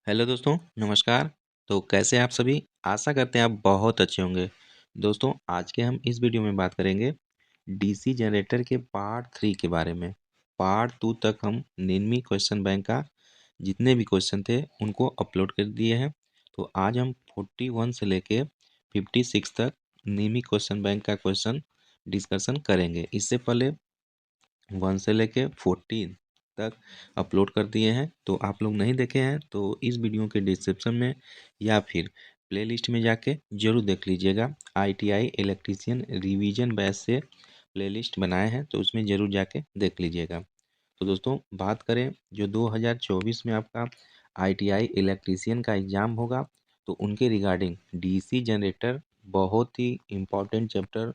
Hello दोस्तों, नमस्कार। तो कैसे हैं आप सभी? आशा करते हैं आप बहुत अच्छे होंगे। दोस्तों, आज के हम इस वीडियो में बात करेंगे डीसी जनरेटर के पार्ट 3 के बारे में। पार्ट 2 तक हम निम्मी क्वेश्चन बैंक का जितने भी क्वेश्चन थे उनको अपलोड कर दिए हैं। तो आज हम 41 से लेके 56 तक निम्मी क्वेश्चन बैंक का क्वेश्चन डिस्कशन करेंगे। इससे पहले 1 से लेके 14 तक अपलोड कर दिए हैं। तो आप लोग नहीं देखे हैं तो इस वीडियो के डिस्क्रिप्शन में या फिर प्लेलिस्ट में जाके ज़रूर देख लीजिएगा। ITI इलेक्ट्रीशियन रिवीजन बैच से प्लेलिस्ट बनाए हैं, तो उसमें ज़रूर जाके देख लीजिएगा। तो दोस्तों, बात करें जो 2024 में आपका ITI इलेक्ट्रीशियन का एग्ज़ाम होगा, तो उनके रिगार्डिंग DC जनरेटर बहुत ही इम्पोर्टेंट चैप्टर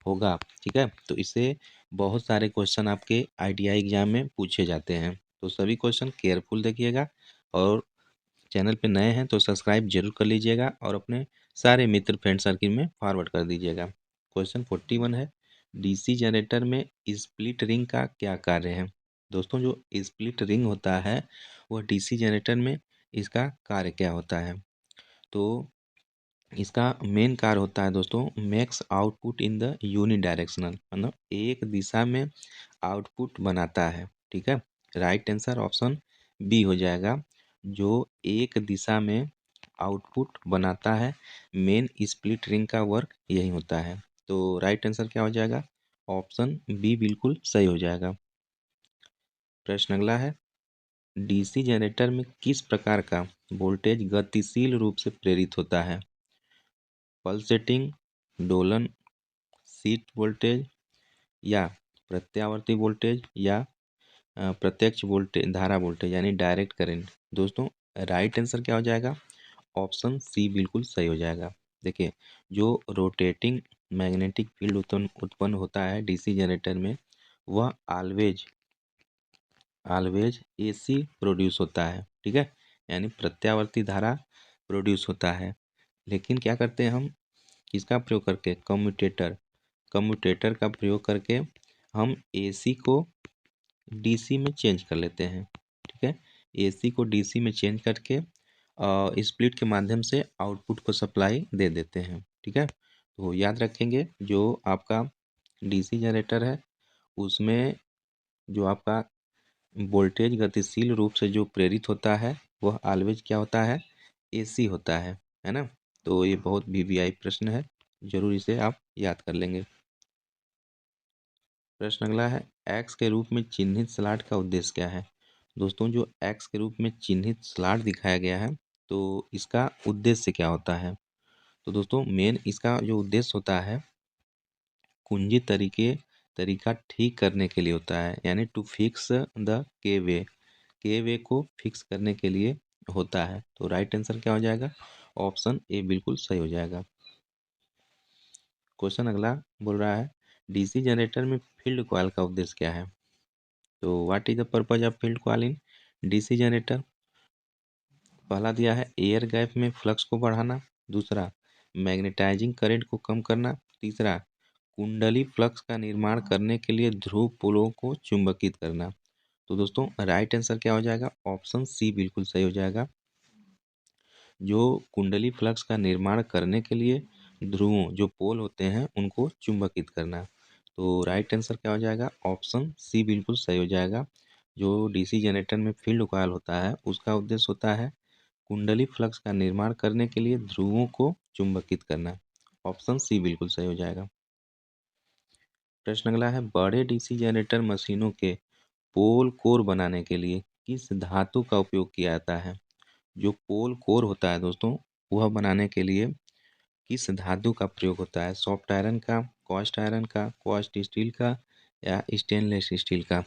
होगा। ठीक है, तो इससे बहुत सारे क्वेश्चन आपके ITI एग्जाम में पूछे जाते हैं। तो सभी क्वेश्चन केयरफुल देखिएगा, और चैनल पे नए हैं तो सब्सक्राइब जरूर कर लीजिएगा और अपने सारे मित्र फ्रेंड सर्किल में फॉरवर्ड कर दीजिएगा। क्वेश्चन 41 है, DC जनरेटर में स्प्लिट रिंग का क्या कार्य है? दोस्तों, जो स्प्लिट रिंग होता है वह DC जनरेटर में इसका कार्य क्या होता है? तो इसका मेन कार्य होता है दोस्तों, makes output in the unidirectional, मतलब एक दिशा में आउटपुट बनाता है। ठीक है, राइट आंसर ऑप्शन बी हो जाएगा, जो एक दिशा में आउटपुट बनाता है। मेन स्प्लिट रिंग का वर्क यही होता है। तो राइट आंसर क्या हो जाएगा? ऑप्शन बी बिल्कुल सही हो जाएगा। प्रश्न अगला है, डीसी जनरेटर में किस प्रकार का वोल्टेज गतिशील रूप से प्रेरित होता है? पल्सेटिंग, दोलन, सीट वोल्टेज, या प्रत्यावर्ती वोल्टेज, या प्रत्यक्ष वोल्टेज धारा वोल्टेज यानी डायरेक्ट करंट। दोस्तों, राइट आंसर क्या हो जाएगा? ऑप्शन सी बिल्कुल सही हो जाएगा। देखिए, जो रोटेटिंग मैग्नेटिक फील्ड उत्पन्न होता है डीसी जनरेटर में, वह ऑलवेज ऑलवेज एसी प्रोड्यूस होता है। ठीक है, यानी प्रत्यावर्ती धारा प्रोड्यूस होता है। लेकिन क्या करते हैं हम किसका प्रयोग करके? कम्यूटेटर का प्रयोग करके हम एसी को डीसी में चेंज कर लेते हैं। ठीक है, एसी को डीसी में चेंज करके स्प्लिट के माध्यम से आउटपुट को सप्लाई दे देते हैं। ठीक है, तो याद रखेंगे, जो आपका डीसी जनरेटर है उसमें जो आपका वोल्टेज गतिशील रूप से जो प्रेरित होता है वह ऑलवेज क्या होता है? एसी होता है ना। तो ये बहुत वीवीआई प्रश्न है, जरूर इसे आप याद कर लेंगे। प्रश्न अगला है, एक्स के रूप में चिन्हित स्लॉट का उद्देश्य क्या है? दोस्तों, जो एक्स के रूप में चिन्हित स्लॉट दिखाया गया है, तो इसका उद्देश्य क्या होता है? तो दोस्तों, मेन इसका जो उद्देश्य होता है, कुंजी तरीका ठीक करने के लिए होता है, यानी टू फिक्स द के वे को फिक्स करने के लिए होता है। तो राइट आंसर क्या हो जाएगा? ऑप्शन ए बिल्कुल सही हो जाएगा। क्वेश्चन अगला बोल रहा है, डीसी जनरेटर में फील्ड कॉइल का उद्देश्य क्या है? तो what is the purpose of field coil in DC generator? पहला दिया है एयर गैप में फ्लक्स को बढ़ाना, दूसरा मैग्नेटाइजिंग करंट को कम करना, तीसरा कुंडली फ्लक्स का निर्माण करने के लिए ध्रुव पोलों को चुंबकित करना। तो दोस्तों, राइट आंसर क्या हो जाएगा? ऑप्शन सी बिल्कुल सही हो जाएगा, जो कुंडली फ्लक्स का निर्माण करने के लिए ध्रुवों जो पोल होते हैं उनको चुंबकित करना। तो राइट आंसर क्या हो जाएगा? ऑप्शन सी बिल्कुल सही हो जाएगा, जो डीसी जनरेटर में फील्ड कॉइल होता है उसका उद्देश्य होता है कुंडली फ्लक्स का निर्माण करने के लिए ध्रुवों को चुंबकित करना। ऑप्शन सी बिल्कुल सही हो जाएगा। प्रश्न अगला है, बड़े डीसी जनरेटर मशीनों के पोल कोर बनाने के लिए किस धातु का उपयोग किया जाता है? जो पोल कोर होता है दोस्तों, वह बनाने के लिए किस धातु का प्रयोग होता है? सॉफ्ट आयरन का, कास्ट स्टील का, या स्टेनलेस स्टील का?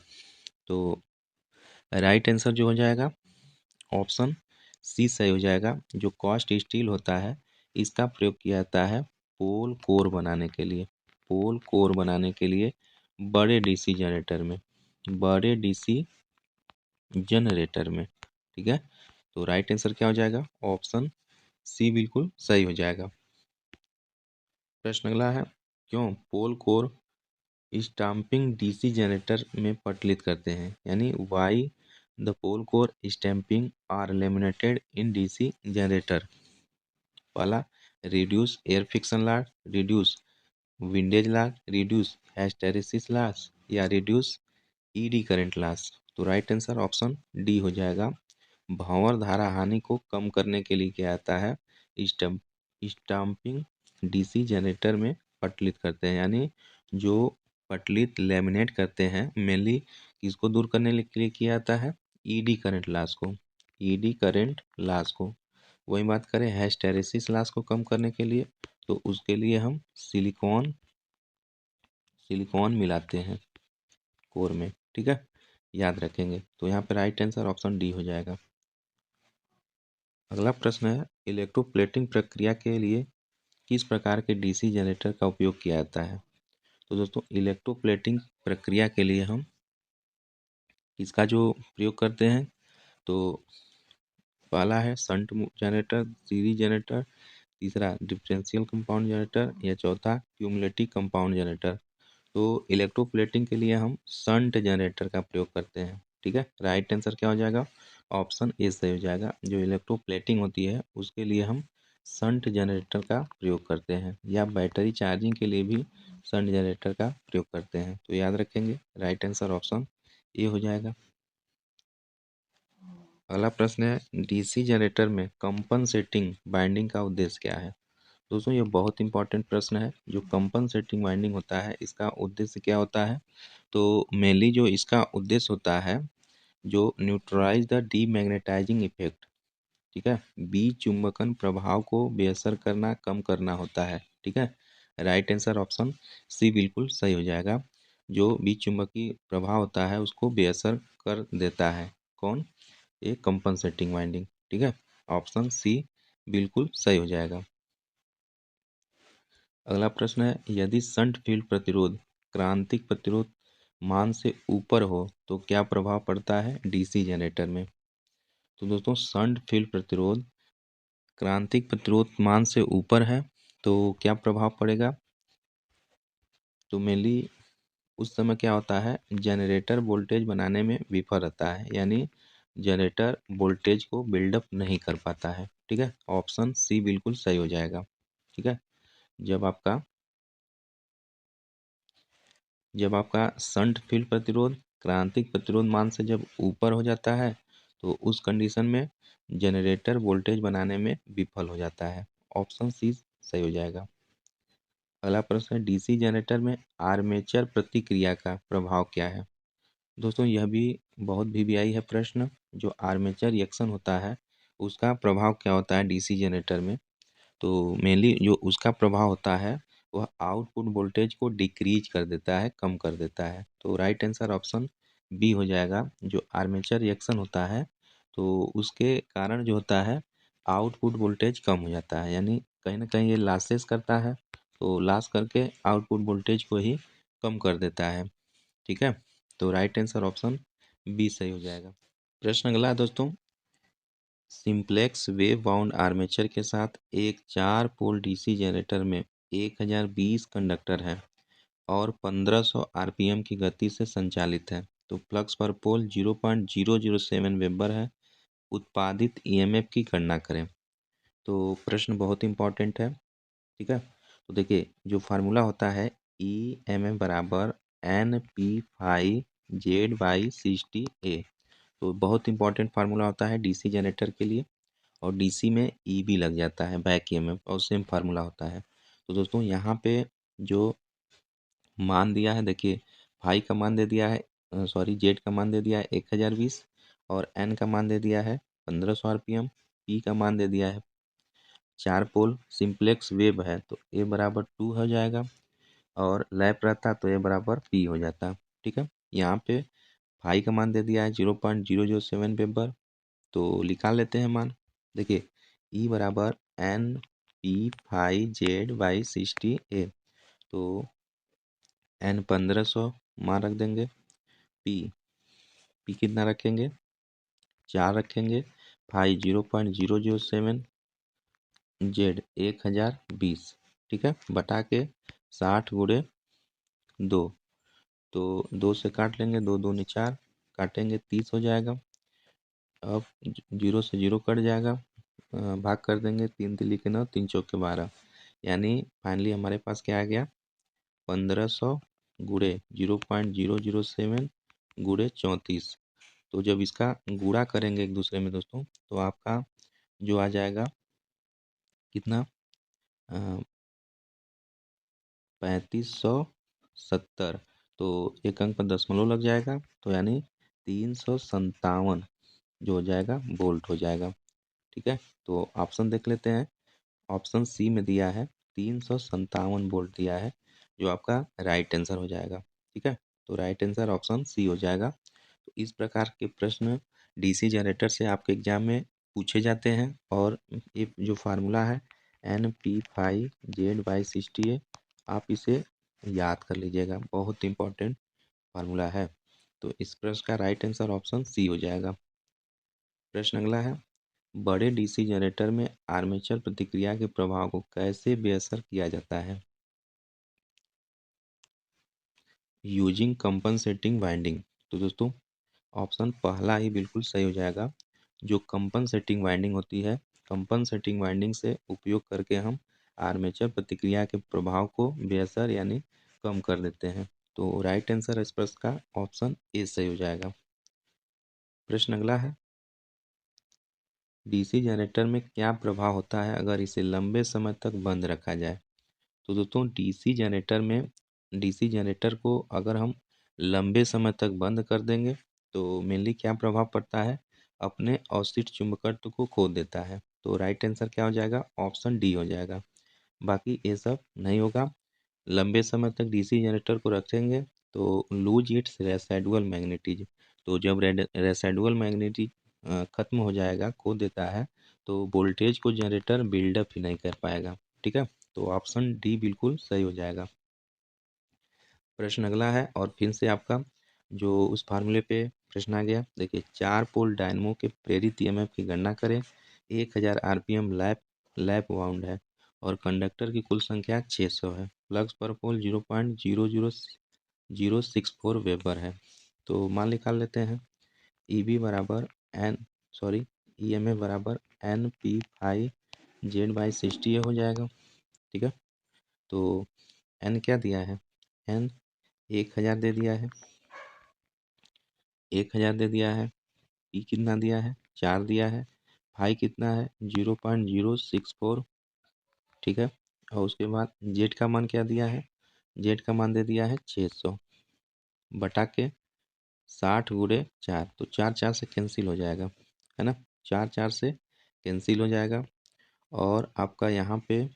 तो राइट आंसर जो हो जाएगा, ऑप्शन सी सही हो जाएगा, जो कास्ट स्टील होता है इसका प्रयोग किया जाता है पोल कोर बनाने के लिए। पोल कोर बनाने के लिए बड़े डीसी जनरेटर में, बड़े डीसी जनरेटर में। ठीक है, तो राइट आंसर क्या हो जाएगा? ऑप्शन सी बिल्कुल सही हो जाएगा। प्रश्न अगला है, क्यों pole core stamping DC generator में पटलित करते हैं, यानी why the pole core stamping are laminated in DC generator. पहला, reduce air friction loss, reduce windage loss, reduce hysteresis loss या रिड्यूस ईडी करंट लॉस। तो राइट आंसर ऑप्शन डी हो जाएगा। भंवर धारा हानि को कम करने के लिए क्या आता है, स्टम्प स्टाम्पिंग डीसी जनरेटर में पटलित करते हैं, यानी जो पटलित लेमिनेट करते हैं मेनली किसको दूर करने के लिए किया जाता है, ईडी करंट लॉस को, ईडी करंट लॉस को। वही बात करें हिस्टैरिसीस लॉस को कम करने के लिए, तो उसके लिए हम सिलिकॉन सिलिकॉन मिलाते हैं कोर में, ठीक है, याद रखेंगे। तो यहाँ पे राइट आंसर ऑप्शन डी हो जाएगा। अगला प्रश्न है, इलेक्ट्रोप्लेटिंग प्रक्रिया के लिए किस प्रकार के डीसी जनरेटर का उपयोग किया जाता है। तो दोस्तों इलेक्ट्रोप्लेटिंग प्रक्रिया के लिए हम इसका जो प्रयोग करते हैं, तो पहला है शंट जनरेटर, सीरीज जनरेटर, तीसरा डिफरेंशियल कंपाउंड जनरेटर या चौथा क्यूमुलेटिव कंपाउंड जनरेटर। तो इलेक्ट्रोप्लेटिंग के लिए हम शंट जनरेटर का प्रयोग करते हैं, ठीक है। राइट आंसर क्या हो जाएगा, ऑप्शन ए सही हो जाएगा। जो इलेक्ट्रोप्लेटिंग होती है उसके लिए हम शंट जनरेटर का प्रयोग करते हैं, या बैटरी चार्जिंग के लिए भी शंट जनरेटर का प्रयोग करते हैं। तो याद रखेंगे, राइट आंसर ऑप्शन ए हो जाएगा। अगला प्रश्न है, डीसी जनरेटर में कंपनसेटिंग बाइंडिंग का उद्देश्य क्या है। दोस्तों ये बहुत इंपॉर्टेंट प्रश्न है। जो कंपनसेटिंग बाइंडिंग होता है इसका उद्देश्य क्या होता है, तो मेनली जो इसका उद्देश्य होता है, जो न्यूट्रलाइज द डीमैग्नेटाइजिंग इफेक्ट, ठीक है, बी चुंबकन प्रभाव को बेअसर करना, कम करना होता है, ठीक है। राइट आंसर ऑप्शन सी बिल्कुल सही हो जाएगा। जो बी चुंबकीय प्रभाव होता है उसको बेअसर कर देता है, कौन, ये कंपनसेटिंग वाइंडिंग, ठीक है। ऑप्शन सी बिल्कुल सही हो जाएगा। अगला प्रश्न है, यदि शंट फील्ड प्रतिरोध क्रांतिक प्रतिरोध मान से ऊपर हो तो क्या प्रभाव पड़ता है डीसी जनरेटर में। तो दोस्तों शंट फील्ड प्रतिरोध क्रांतिक प्रतिरोध मान से ऊपर है तो क्या प्रभाव पड़ेगा, तो मेनली उस समय क्या होता है, जनरेटर वोल्टेज बनाने में विफल रहता है, यानी जनरेटर वोल्टेज को बिल्डअप नहीं कर पाता है, ठीक है। ऑप्शन सी बिल्कुल सही हो जाएगा, ठीक है। जब आपका जब आपका शंट फील्ड प्रतिरोध क्रांतिक प्रतिरोध मान से जब ऊपर हो जाता है तो उस कंडीशन में जनरेटर वोल्टेज बनाने में विफल हो जाता है। ऑप्शन सी सही हो जाएगा। अगला प्रश्न है, डीसी जनरेटर में आर्मेचर प्रतिक्रिया का प्रभाव क्या है। दोस्तों यह भी बहुत वीवीआई है प्रश्न। जो आर्मेचर रिएक्शन होता है उसका प्रभाव क्या होता है डीसी जनरेटर में, तो मेनली जो उसका प्रभाव होता है वह आउटपुट वोल्टेज को डिक्रीज कर देता है, कम कर देता है। तो राइट आंसर ऑप्शन बी हो जाएगा। जो आर्मेचर रिएक्शन होता है तो उसके कारण जो होता है आउटपुट वोल्टेज कम हो जाता है, यानी कहीं ना कहीं ये लॉसेस करता है, तो लॉस करके आउटपुट वोल्टेज को ही कम कर देता है, ठीक है। तो राइट आंसर ऑप्शन बी सही हो जाएगा। प्रश्न अगला है दोस्तों, सिंप्लेक्स वेव बाउंड आर्मेचर के साथ एक 4 पोल डीसी जनरेटर में 1020 कंडक्टर है और 1500 आरपीएम की गति से संचालित है, तो फ्लक्स पर पोल 0.007 वेबर है। उत्पादित ईएमएफ की गणना करें। तो प्रश्न बहुत इंपॉर्टेंट है, ठीक है। तो देखिए जो फार्मूला होता है ईएमएफ बराबर N p⁵Z/60A, तो बहुत इंपॉर्टेंट फार्मूला होता है डीसी जनरेटर के लिए। और डीसी में ई भी लग जाता है बैक ईएमएफ, और सेम फार्मूला होता है। तो दोस्तों यहाँ पे जो मान दिया है, देखिए फाई का मान दे दिया है, सॉरी जेड का मान दे दिया है 1020, और एन का मान दे दिया है 1500 आरपीएम, पी का मान दे दिया है 4 पोल सिंप्लेक्स वेव है, तो ए बराबर 2 हो जाएगा, और लैप रहता तो ए बराबर पी हो जाता, ठीक है। यहाँ पे फाई का मान दे दिया है 0.007 वेबर, तो निकाल लेते हैं मान। देखिए ई बराबर N p⁵Z/60A, तो N 1500 मान रख देंगे, पी पी कितना रखेंगे, 4 रखेंगे, फाई 0.007, जेड 1020, ठीक है, बटा के 60 गुणे 2, तो 2 से काट लेंगे, 2 दूनी 4, काटेंगे 30 हो जाएगा। अब जीरो से जीरो कट जाएगा, भाग कर देंगे, 3 तिली के 9, 3 चौके 12, यानी फाइनली हमारे पास क्या आ गया, 1500 गुड़े 0.007 गुड़े 34। तो जब इसका गुणा करेंगे एक दूसरे में दोस्तों, तो आपका जो आ जाएगा कितना, 3570। तो एक अंक पर दशमलव लग जाएगा, तो यानी 357 जो हो जाएगा वोल्ट हो जाएगा। ठीक है, तो ऑप्शन देख लेते हैं। ऑप्शन सी में दिया है 357 वोल्ट दिया है, जो आपका राइट आंसर हो जाएगा। ठीक है, तो राइट आंसर ऑप्शन सी हो जाएगा। तो इस प्रकार के प्रश्न डीसी जनरेटर से आपके एग्जाम में पूछे जाते हैं। और ये जो फार्मूला है NP5Z/60A, आप इसे याद कर लीजिएगा, बहुत इंपॉर्टेंट फार्मूला है। तो इस प्रश्न का राइट आंसर ऑप्शन सी हो जाएगा। प्रश्न अगला है, बड़े डीसी जनरेटर में आर्मेचर प्रतिक्रिया के प्रभाव को कैसे बेअसर किया जाता है? Using compensating winding. तो दोस्तों ऑप्शन पहला ही बिल्कुल सही हो जाएगा। जो कंपनसेटिंग वाइंडिंग होती है, कंपनसेटिंग वाइंडिंग से उपयोग करके हम आर्मेचर प्रतिक्रिया के प्रभाव को बेअसर यानी कम कर देते हैं। तो राइट आंसर इस प्रश्न का ऑप्शन ए सही हो जाएगा। प्रश्न अगला है, डीसी जनरेटर में क्या प्रभाव होता है अगर इसे लंबे समय तक बंद रखा जाए? तो दोस्तों डीसी जनरेटर को अगर हम लंबे समय तक बंद कर देंगे तो मेनली क्या प्रभाव पड़ता है, अपने अवशिष्ट चुंबकत्व को खो देता है। तो राइट आंसर क्या हो जाएगा, ऑप्शन डी हो जाएगा। बाकी ये सब नहीं होगा। लंबे समय तक डीसी जनरेटर को रखेंगे तो लूज इट्स रेसिडुअल मैग्नेटिज। तो जब रेसिडुअल मैग्नेटिज खत्म हो जाएगा, खो देता है, तो वोल्टेज को जनरेटर बिल्डअप ही नहीं कर पाएगा। ठीक है, तो ऑप्शन डी बिल्कुल सही हो जाएगा। प्रश्न अगला है, और फिर से आपका जो उस फार्मूले पे प्रश्न आ गया। देखिए, 4 पोल डायनमो के प्रेरित ईएमएफ की गणना करें। 1000 आरपीएम लैप वाउंड है और कंडक्टर की कुल संख्या 600 है। फ्लक्स पर पोल 0.00064 वेबर है। तो मान निकाल लेते हैं। ईबी बराबर एन सॉरी ईएमएफ बराबर NP5Z/60A हो जाएगा। ठीक है, तो एन क्या दिया है, एन 1000 दे दिया है, 1000 दे दिया है। पी कितना दिया है, 4 दिया है। फाई कितना है, 0.064। ठीक है, और उसके बाद जेड का मान क्या दिया है, जेड का मान दे दिया है 600 बटा के 60 गुणे 4। तो 4 4 से कैंसिल हो जाएगा, है ना, 4 4 से कैंसिल हो जाएगा। और आपका यहाँ पे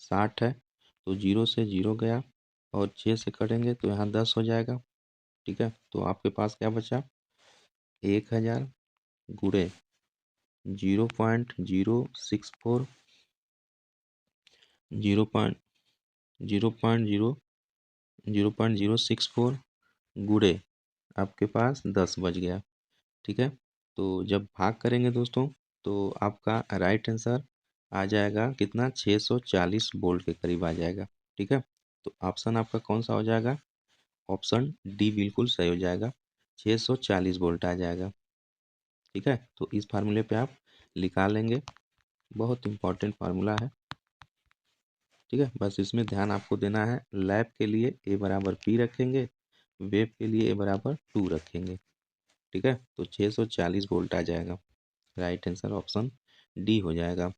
60 है, तो 0 से 0 गया और 6 से कटेंगे तो यहाँ 10 हो जाएगा। ठीक है, तो आपके पास क्या बचा, 1000 गुणे 0.064 0.064 गुणे आपके पास 10 बच गया। ठीक है, तो जब भाग करेंगे दोस्तों, तो आपका राइट आंसर आ जाएगा कितना, 640 वोल्ट के करीब आ जाएगा। ठीक है, तो ऑप्शन आपका कौन सा हो जाएगा, ऑप्शन डी बिल्कुल सही हो जाएगा, 640 वोल्ट आ जाएगा। ठीक है, तो इस फार्मूले पे आप लिखा लेंगे, बहुत इंपॉर्टेंट फार्मूला है। ठीक है, बस इसमें ध्यान आपको देना है, लैप के लिए ए बराबर पी रखेंगे, वेव के लिए ए बराबर 2 रखेंगे। ठीक है, तो 640 वोल्ट आ जाएगा। राइट आंसर ऑप्शन डी हो जाएगा।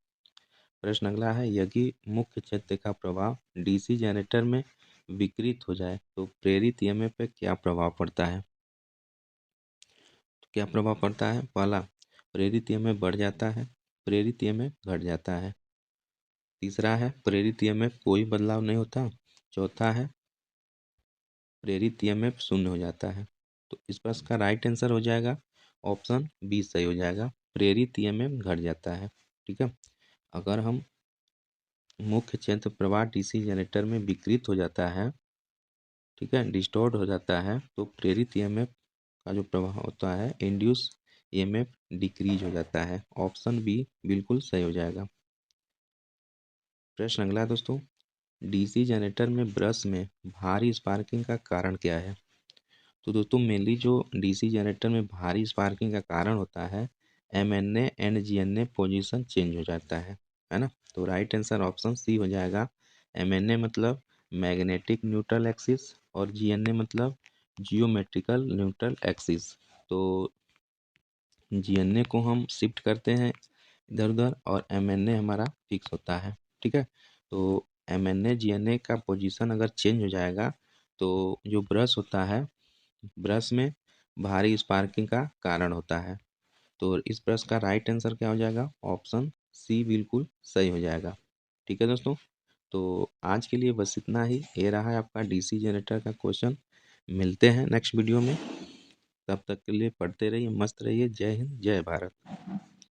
प्रश्न अगला है, यदि मुख्य क्षेत्र का प्रभाव डीसी जनरेटर में विकृत हो जाए तो प्रेरित ईएमएफ पे क्या प्रभाव पड़ता है? तो क्या प्रभाव पड़ता है, पहला, प्रेरित ईएमएफ बढ़ जाता है, प्रेरित ईएमएफ घट जाता है। तीसरा है, प्रेरित ईएमएफ कोई बदलाव नहीं होता। चौथा है, प्रेरित ईएमएफ शून्य हो जाता है। तो इस प्रश्न का राइट आंसर हो जाएगा ऑप्शन बी सही हो जाएगा, प्रेरित ईएमएफ घट जाता है। ठीक है, अगर हम मुख्य क्षेत्र प्रवाह डीसी जनरेटर में विकृत हो जाता है, ठीक है, डिस्टॉर्ट हो जाता है, तो प्रेरित ईएमएफ का जो प्रभाव होता है, इंड्यूस ईएमएफ डिक्रीज हो जाता है। ऑप्शन बी बिल्कुल सही हो जाएगा। प्रश्न अगला दोस्तों, डीसी जनरेटर में ब्रश में भारी स्पार्किंग का कारण क्या है? तो दोस्तों मेनली जो डीसी जनरेटर में भारी स्पार्किंग का कारण होता है, MNA and GNA position change हो जाता है ना। तो राइट आंसर ऑप्शन सी हो जाएगा। एमएनए मतलब मैग्नेटिक न्यूट्रल एक्सिस और जीएनए मतलब जियोमेट्रिकल न्यूट्रल एक्सिस। तो जीएनए को हम शिफ्ट करते हैं इधर उधर और एमएनए हमारा फिक्स होता है, ठीक है। तो एमएनए जीएनए का पोजीशन अगर चेंज हो जाएगा तो जो ब्रश होता है, ब्रश में भारी स्पार्किंग का कारण होता है। तो इस प्रश्न का राइट आंसर क्या हो जाएगा? ऑप्शन सी बिल्कुल सही हो जाएगा, ठीक है दोस्तों। तो आज के लिए बस इतना ही। ये रहा है आपका डीसी जनरेटर का क्वेश्चन। मिलते हैं नेक्स्ट वीडियो में, तब तक के लिए पढ़ते रहिए, मस्त रहिए। जय हिंद, जय भारत।